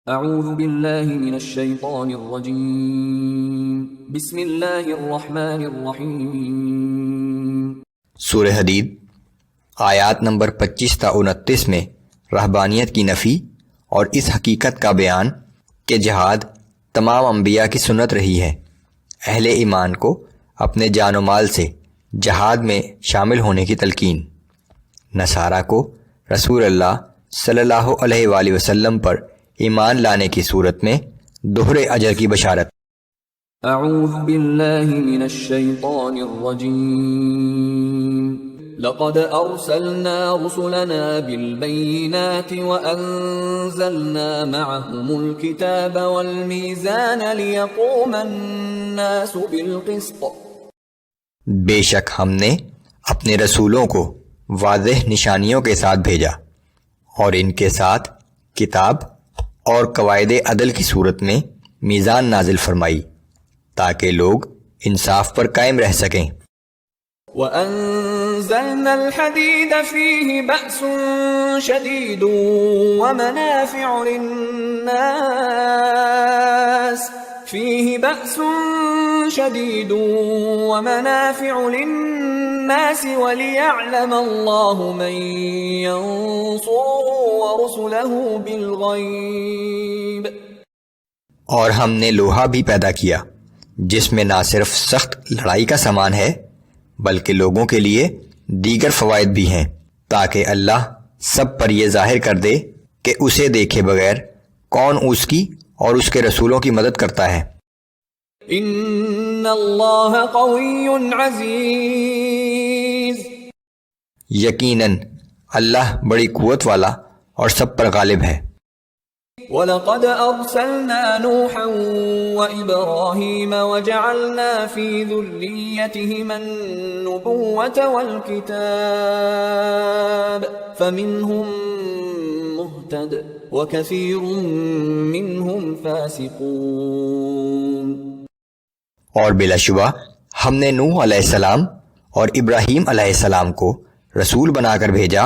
اعوذ باللہ من الشیطان الرجیم بسم اللہ الرحمن الرحیم۔ سورہ حدید آیات نمبر 25 تا 29 میں رہبانیت کی نفی اور اس حقیقت کا بیان کہ جہاد تمام انبیاء کی سنت رہی ہے۔ اہل ایمان کو اپنے جان و مال سے جہاد میں شامل ہونے کی تلقین۔ نصارہ کو رسول اللہ صلی اللہ علیہ وآلہ وسلم پر ایمان لانے کی صورت میں دوہرے اجر کی بشارت۔ اعوذ باللہ من الشیطان الرجیم۔ لقد ارسلنا رسلنا بالبینات وانزلنا معهم الكتاب والمیزان لیقوم الناس بالقسط۔ بے شک ہم نے اپنے رسولوں کو واضح نشانیوں کے ساتھ بھیجا اور ان کے ساتھ کتاب اور قواعد عدل کی صورت میں میزان نازل فرمائی تاکہ لوگ انصاف پر قائم رہ سکیں۔ وَأَنزَلْنَا الْحَدِيدَ فِيهِ بَأْسٌ شَدِيدٌ وَمَنَافِعُ لِلنَّاسِ وَلِيَعْلَمَ اللَّهُ مَن يَنصُرُهُ وَرُسُلَهُ بِالْغَيْبِ۔ اور ہم نے لوہا بھی پیدا کیا جس میں نہ صرف سخت لڑائی کا سامان ہے بلکہ لوگوں کے لیے دیگر فوائد بھی ہیں تاکہ اللہ سب پر یہ ظاہر کر دے کہ اسے دیکھے بغیر کون اس کی اور اس کے رسولوں کی مدد کرتا ہے۔ ان اللہ قوی عزیز۔ یقیناً اللہ بڑی قوت والا اور سب پر غالب ہے۔ وَلَقَدْ أَرْسَلْنَا نُوحًا وَإِبْرَاهِيمَ وَجَعَلْنَا فِي ذُرِّيَّتِهِمَا النُّبُوَّةَ وَالْكِتَابَ فَمِنْهُمْ مُهْتَدٍ وَكَثِيرٌ مِّنْهُمْ فَاسِقُونَ۔ اور بلا شبہ ہم نے نوح علیہ السلام اور ابراہیم علیہ السلام کو رسول بنا کر بھیجا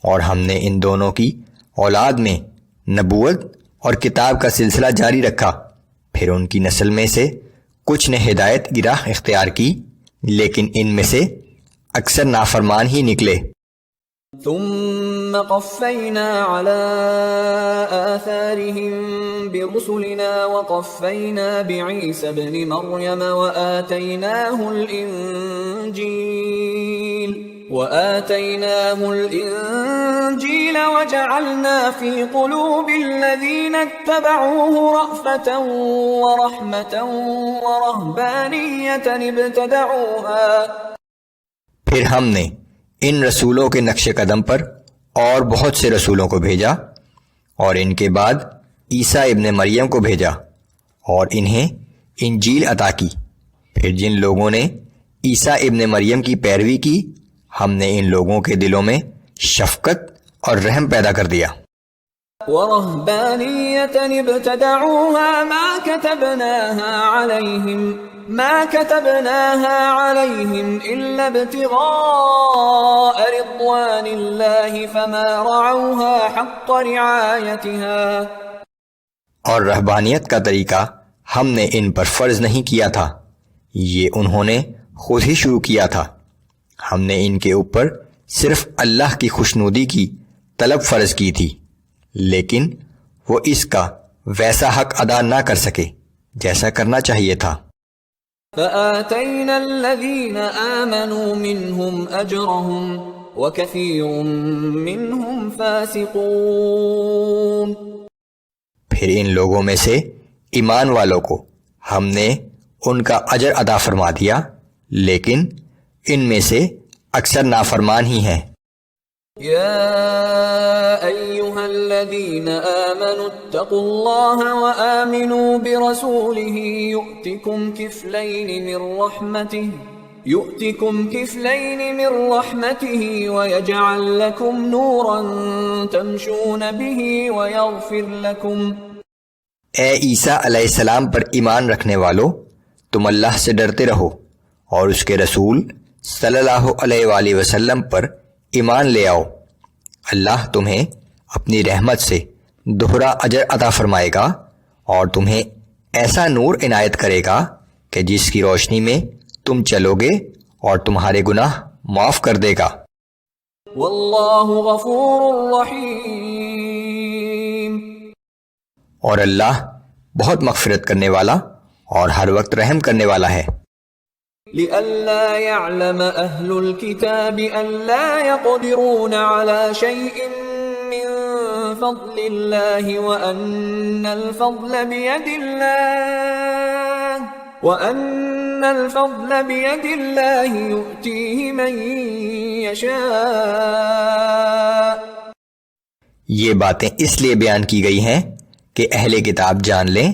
اور ہم نے ان دونوں کی اولاد میں نبوت اور کتاب کا سلسلہ جاری رکھا، پھر ان کی نسل میں سے کچھ نے ہدایت کی راہ اختیار کی لیکن ان میں سے اکثر نافرمان ہی نکلے۔ ثم قفينا على آثارهم برسلنا وقفينا بعيسى ابن مريم وآتيناه الإنجيل وجعلنا في قلوب الذين اتبعوه رأفة ورحمة ورهبانية ابتدعوها۔ پھر ہم نے ان رسولوں کے نقش قدم پر اور بہت سے رسولوں کو بھیجا اور ان کے بعد عیسیٰ ابن مریم کو بھیجا اور انہیں انجیل عطا کی، پھر جن لوگوں نے عیسیٰ ابن مریم کی پیروی کی ہم نے ان لوگوں کے دلوں میں شفقت اور رحم پیدا کر دیا۔ وَرَهْبَانِيَّةً ابْتَدَعُوهَا ما كتبناها عليهم إلا ابتغاء رضوان الله فما رعوها حق رعايتها۔ اور رہبانیت کا طریقہ ہم نے ان پر فرض نہیں کیا تھا، یہ انہوں نے خود ہی شروع کیا تھا، ہم نے ان کے اوپر صرف اللہ کی خوشنودی کی طلب فرض کی تھی لیکن وہ اس کا ویسا حق ادا نہ کر سکے جیسا کرنا چاہیے تھا۔ فآتينا الذين آمنوا منهم أجرهم وكثير منهم فاسقون۔ پھر ان لوگوں میں سے ایمان والوں کو ہم نے ان کا اجر ادا فرما دیا لیکن ان میں سے اکثر نافرمان ہی ہیں۔ یا ایھا الذین آمنوا اتقوا اللہ وآمنوا برسولہ یؤتکم کفلین من رحمتہ ویجعل لکم نورا تمشون بہ ویغفر لکم۔ اے عیسیٰ علیہ السلام پر ایمان رکھنے والو، تم اللہ سے ڈرتے رہو اور اس کے رسول صلی اللہ علیہ وآلہ وسلم پر ایمان لے آؤ، اللہ تمہیں اپنی رحمت سے دوہرا اجر عطا فرمائے گا اور تمہیں ایسا نور عنایت کرے گا کہ جس کی روشنی میں تم چلو گے اور تمہارے گناہ معاف کر دے گا۔ واللہ غفور رحیم، اور اللہ بہت مغفرت کرنے والا اور ہر وقت رحم کرنے والا ہے۔ لئلا يعلم أهل الكتاب ألا يقدرون على شيء من فضل الله وأن الفضل بيد الله يؤتيه من يشاء۔ یہ باتیں اس لیے بیان کی گئی ہیں کہ اہل کتاب جان لیں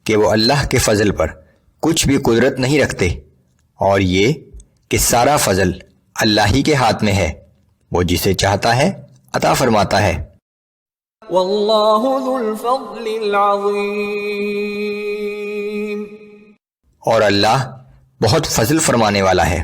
کہ وہ اللہ کے فضل پر کچھ بھی قدرت نہیں رکھتے، اور یہ کہ سارا فضل اللہ ہی کے ہاتھ میں ہے، وہ جسے چاہتا ہے عطا فرماتا ہے۔ واللہ ذو الفضل العظیم، اور اللہ بہت فضل فرمانے والا ہے۔